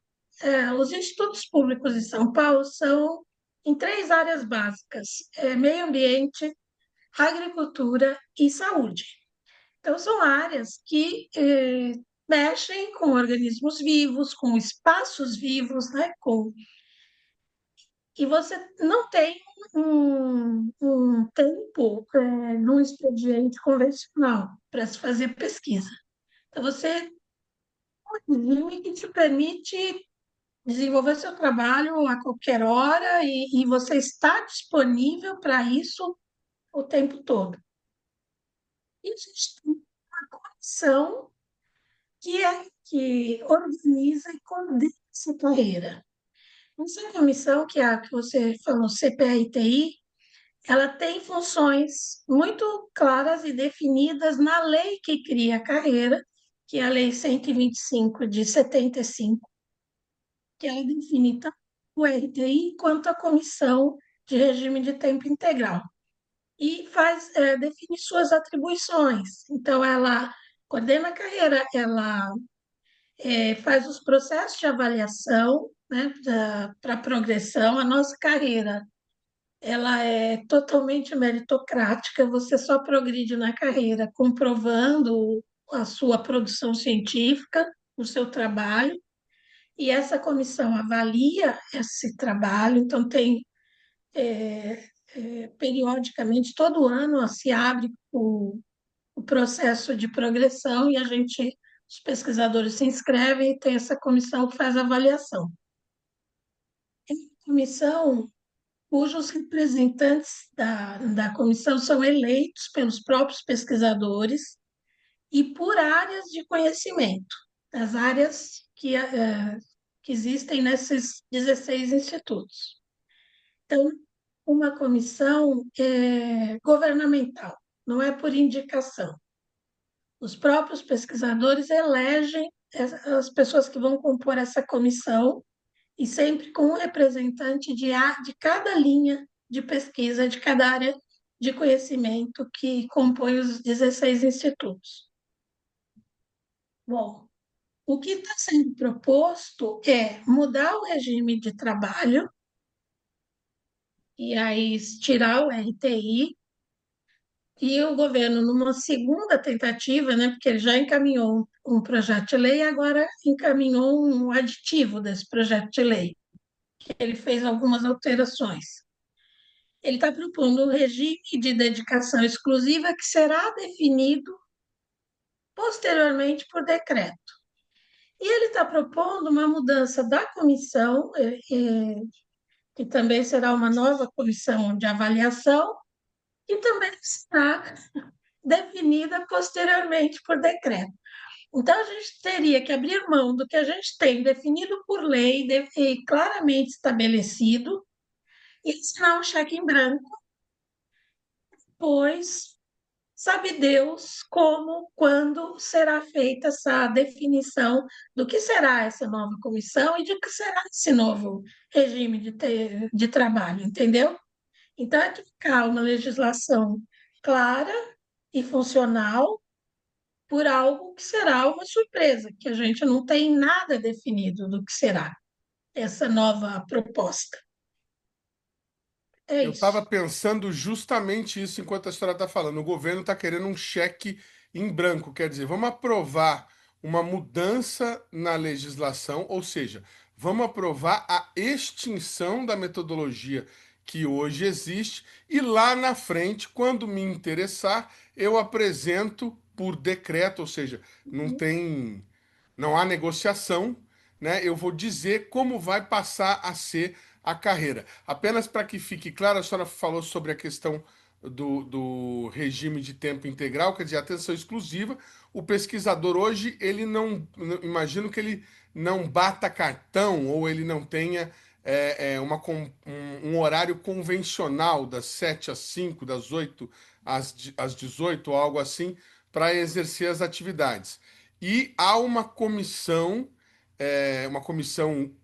os institutos públicos de São Paulo são em 3 áreas básicas: meio ambiente, agricultura e saúde. Então, são áreas que mexem com organismos vivos, com espaços vivos, né? E você não tem um tempo num expediente convencional para se fazer pesquisa. Então, você tem um regime que te permite desenvolver seu trabalho a qualquer hora e você está disponível para isso o tempo todo. E a gente tem uma comissão que organiza e coordena essa carreira. Essa comissão, que é a que você falou, CPRTI, ela tem funções muito claras e definidas na lei que cria a carreira, que é a Lei 125 de 75, que ela define tanto o RTI quanto a comissão de regime de tempo integral. E define suas atribuições. Então, ela coordena a carreira, ela faz os processos de avaliação, né, para progressão. A nossa carreira ela é totalmente meritocrática, você só progride na carreira comprovando a sua produção científica, o seu trabalho, e essa comissão avalia esse trabalho. Então, periodicamente, todo ano, se abre o processo de progressão e os pesquisadores se inscrevem e tem essa comissão que faz a avaliação. Essa comissão, cujos representantes da comissão são eleitos pelos próprios pesquisadores e por áreas de conhecimento, as áreas que existem nesses 16 institutos. Então, uma comissão governamental, não é por indicação. Os próprios pesquisadores elegem as pessoas que vão compor essa comissão, e sempre com um representante de cada linha de pesquisa, de cada área de conhecimento que compõe os 16 institutos. Bom, o que está sendo proposto é mudar o regime de trabalho, e aí tirar o RTI, e o governo, numa segunda tentativa, né, porque ele já encaminhou um projeto de lei, agora encaminhou um aditivo desse projeto de lei, que ele fez algumas alterações. Ele está propondo um regime de dedicação exclusiva que será definido posteriormente por decreto. E ele está propondo uma mudança da comissão, que também será uma nova comissão de avaliação, e também será definida posteriormente por decreto. Então, a gente teria que abrir mão do que a gente tem definido por lei e claramente estabelecido e assinar um cheque em branco, pois sabe Deus como, quando será feita essa definição do que será essa nova comissão e de que será esse novo regime de trabalho, entendeu? Então, é trocar uma legislação clara e funcional por algo que será uma surpresa, que a gente não tem nada definido do que será essa nova proposta. É Eu isso. estava pensando justamente isso enquanto a senhora está falando. O governo está querendo um cheque em branco, quer dizer, vamos aprovar uma mudança na legislação, ou seja, vamos aprovar a extinção da metodologia que hoje existe e lá na frente, quando me interessar, eu apresento por decreto, ou seja, não há negociação, né? Eu vou dizer como vai passar a ser a carreira. Apenas para que fique claro, a senhora falou sobre a questão do regime de tempo integral, quer dizer, atenção exclusiva. O pesquisador hoje, ele imagino que ele não bata cartão ou ele não tenha um horário convencional das 7 às 5, das 8 às 18, ou algo assim, para exercer as atividades. E há uma comissão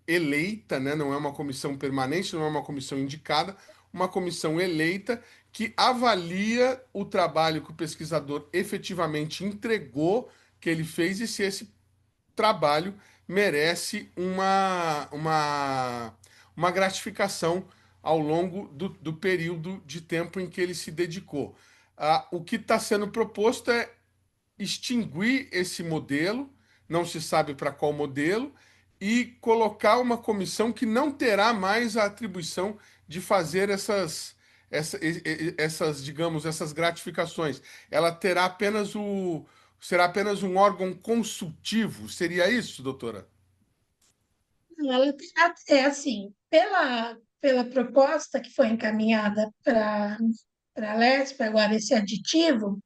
eleita, né? Não é uma comissão permanente, não é uma comissão indicada, uma comissão eleita que avalia o trabalho que o pesquisador efetivamente entregou, que ele fez, e se esse trabalho merece uma gratificação ao longo do período de tempo em que ele se dedicou. O que está sendo proposto é extinguir esse modelo, não se sabe para qual modelo, e colocar uma comissão que não terá mais a atribuição de fazer digamos, essas gratificações. Ela terá será apenas um órgão consultivo. Seria isso, doutora? Ela é assim, pela proposta que foi encaminhada para a LESP, agora esse aditivo,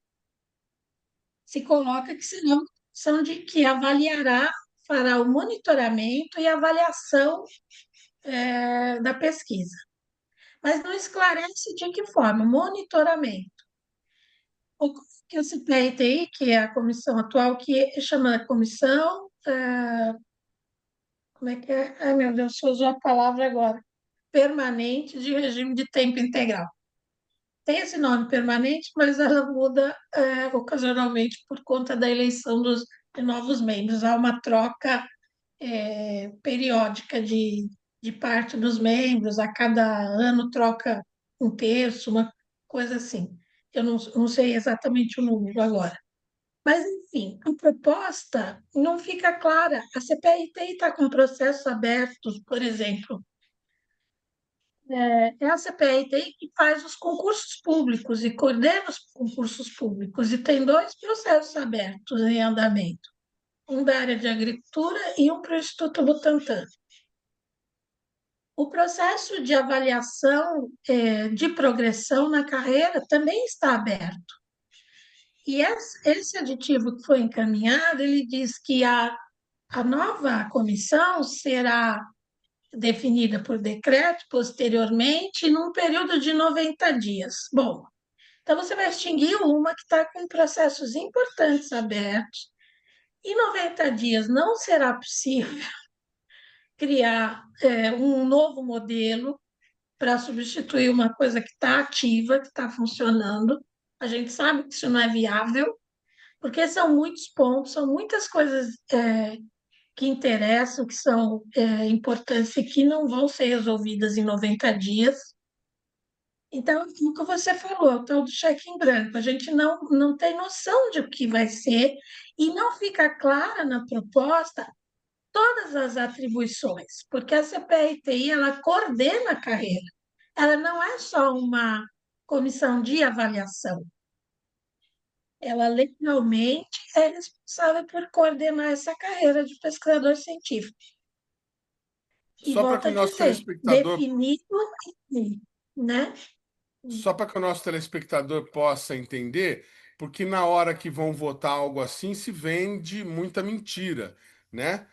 se coloca que será uma comissão que avaliará, fará o monitoramento e avaliação da pesquisa. Mas não esclarece de que forma, monitoramento. O que a CPI-TI, que é a comissão atual, que chama a comissão, como é que é? Ai, meu Deus, você usou a palavra agora. Permanente de regime de tempo integral. Tem esse nome permanente, mas ela muda ocasionalmente por conta da eleição de novos membros. Há uma troca periódica de parte dos membros, a cada ano troca um terço, uma coisa assim. Eu não sei exatamente o número agora. Mas, enfim, a proposta não fica clara. A CPI-TI está com processos abertos, por exemplo. É a CPI-TI que faz os concursos públicos e coordena os concursos públicos, e tem 2 processos abertos em andamento, um da área de agricultura e um para o Instituto Butantan. O processo de avaliação de progressão na carreira também está aberto. E esse aditivo que foi encaminhado, ele diz que a nova comissão será definida por decreto posteriormente, num período de 90 dias. Bom, então você vai extinguir uma que está com processos importantes abertos. Em 90 dias não será possível criar um novo modelo para substituir uma coisa que está ativa, que está funcionando. A gente sabe que isso não é viável, porque são muitos pontos, são muitas coisas que interessam, que são importantes e que não vão ser resolvidas em 90 dias. Então, o que você falou, o tal do cheque em branco, a gente não tem noção de o que vai ser e não fica clara na proposta todas as atribuições, porque a CPI-TI, ela coordena a carreira, ela não é só uma comissão de avaliação, ela legalmente é responsável por coordenar essa carreira de pesquisador científico. E Só para volto que o a nosso dizer, telespectador, definido, né? só para que o nosso telespectador possa entender, porque na hora que vão votar algo assim, se vende muita mentira, né?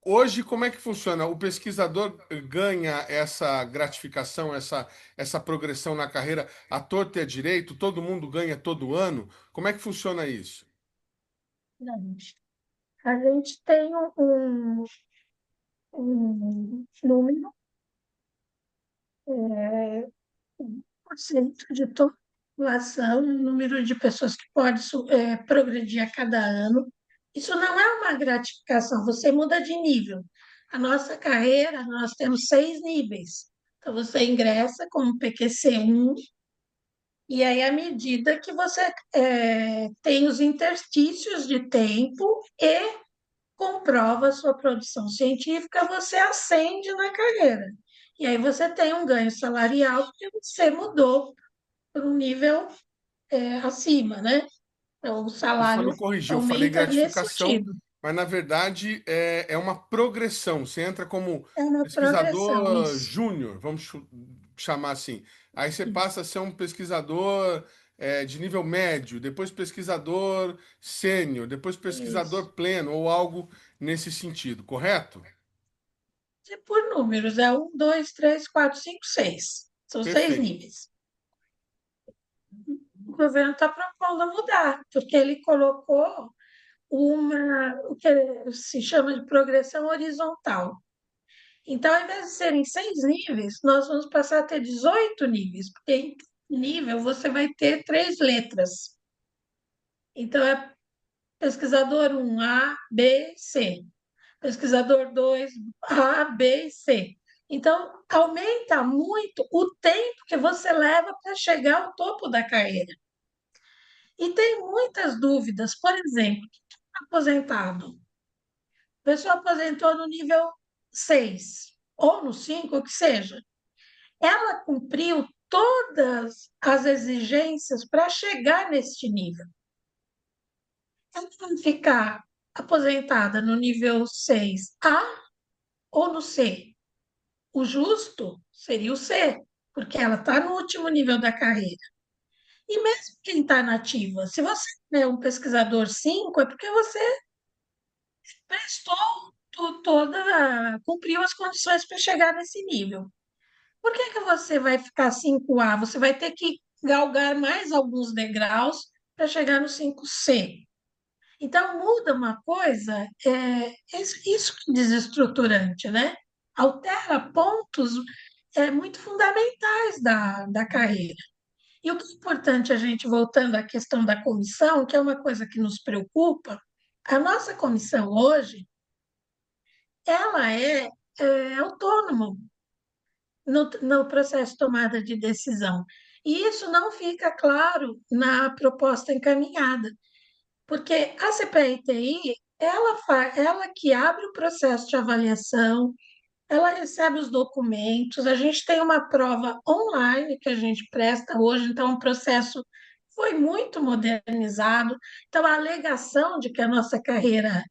Hoje, como é que funciona? O pesquisador ganha essa gratificação, essa progressão na carreira à torta e à direito? Todo mundo ganha todo ano? Como é que funciona isso? Não. A gente tem um número, 1% de toda a população, um número de pessoas que pode progredir a cada ano. Isso não é uma gratificação, você muda de nível. A nossa carreira, nós temos 6 níveis. Então, você ingressa como PQC1, e aí, à medida que você tem os interstícios de tempo e comprova a sua produção científica, você ascende na carreira. E aí você tem um ganho salarial porque você mudou para um nível acima, né? Então, o Você só me salário corrigiu, eu falei aumenta nesse gratificação, sentido. mas na verdade é uma progressão. Você entra como É uma progressão, pesquisador isso. júnior, vamos chamar assim. Aí você passa a ser um pesquisador de nível médio, depois pesquisador sênior, depois Isso. pesquisador pleno, ou algo nesse sentido, correto? E por números, é um, dois, três, quatro, cinco, seis. São seis Perfeito. níveis. O governo está propondo mudar, porque ele colocou o que se chama de progressão horizontal. Então, ao invés de serem 6 níveis, nós vamos passar a ter 18 níveis, porque em cada nível você vai ter 3 letras. Então, é pesquisador 1, A, B, C. Pesquisador 2, A, B e C. Então, aumenta muito o tempo que você leva para chegar ao topo da carreira. E tem muitas dúvidas. Por exemplo, aposentado. A pessoa aposentou no nível 6 ou no 5, o que seja. Ela cumpriu todas as exigências para chegar neste nível. Ela vai ficar aposentada no nível 6A ou no C. O justo seria o C, porque ela está no último nível da carreira. E mesmo quem está nativa, se você é um pesquisador 5, é porque você prestou cumpriu as condições para chegar nesse nível. Por que você vai ficar 5A? Você vai ter que galgar mais alguns degraus para chegar no 5C. Então, muda uma coisa, isso que é desestruturante, né? Altera pontos muito fundamentais da carreira. E o que é importante a gente, voltando à questão da comissão, que é uma coisa que nos preocupa, a nossa comissão hoje, ela é autônoma no processo de tomada de decisão. E isso não fica claro na proposta encaminhada, porque a CPI-TI, ela que abre o processo de avaliação, ela recebe os documentos, a gente tem uma prova online que a gente presta hoje, então o processo foi muito modernizado. Então, a alegação de que a nossa carreira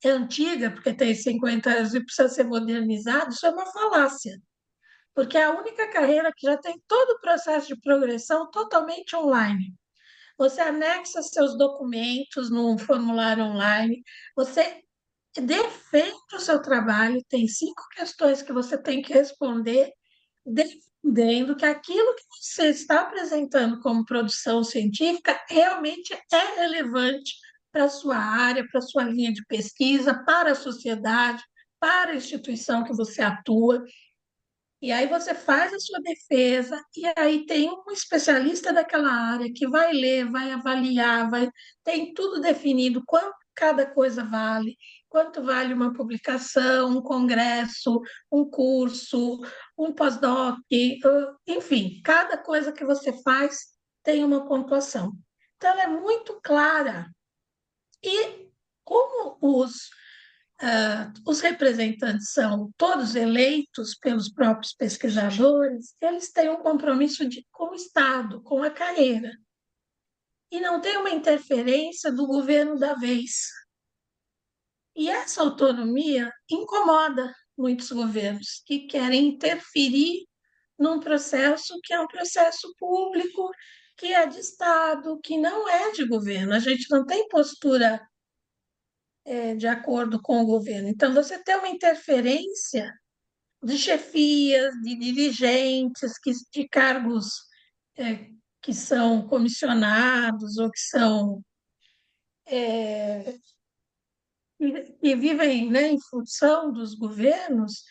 é antiga, porque tem 50 anos e precisa ser modernizado, isso é uma falácia, porque é a única carreira que já tem todo o processo de progressão totalmente online. Você anexa seus documentos num formulário online, você defende o seu trabalho, tem 5 questões que você tem que responder, defendendo que aquilo que você está apresentando como produção científica realmente é relevante para a sua área, para a sua linha de pesquisa, para a sociedade, para a instituição que você atua. E aí você faz a sua defesa, e aí tem um especialista daquela área que vai ler, vai avaliar, tem tudo definido, quanto cada coisa vale, quanto vale uma publicação, um congresso, um curso, um pós-doc, enfim, cada coisa que você faz tem uma pontuação. Então, ela é muito clara. E como os representantes são todos eleitos pelos próprios pesquisadores, eles têm um compromisso com o Estado, com a carreira, e não tem uma interferência do governo da vez. E essa autonomia incomoda muitos governos que querem interferir num processo que é um processo público, que é de Estado, que não é de governo. A gente não tem postura de acordo com o governo. Então, você tem uma interferência de chefias, de dirigentes, de cargos que são comissionados ou que são que vivem, né, em função dos governos,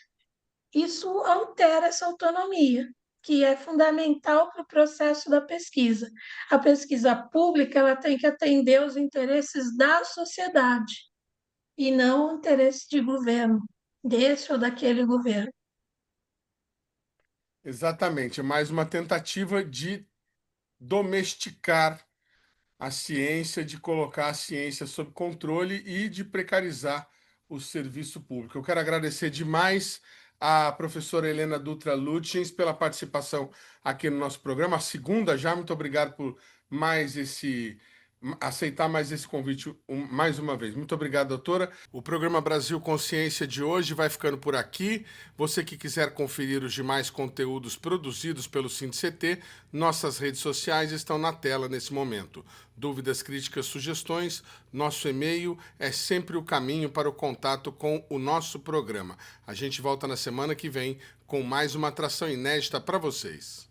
isso altera essa autonomia, que é fundamental para o processo da pesquisa. A pesquisa pública ela tem que atender aos interesses da sociedade e não ao interesse de governo, desse ou daquele governo. Exatamente, é mais uma tentativa de domesticar a ciência, de colocar a ciência sob controle e de precarizar o serviço público. Eu quero agradecer demais a professora Helena Dutra Lutjens pela participação aqui no nosso programa, a segunda já. Muito obrigado por aceitar mais esse convite mais uma vez. Muito obrigado, doutora. O programa Brasil Consciência de hoje vai ficando por aqui. Você que quiser conferir os demais conteúdos produzidos pelo SINDCT, nossas redes sociais estão na tela nesse momento. Dúvidas, críticas, sugestões, nosso e-mail é sempre o caminho para o contato com o nosso programa. A gente volta na semana que vem com mais uma atração inédita para vocês.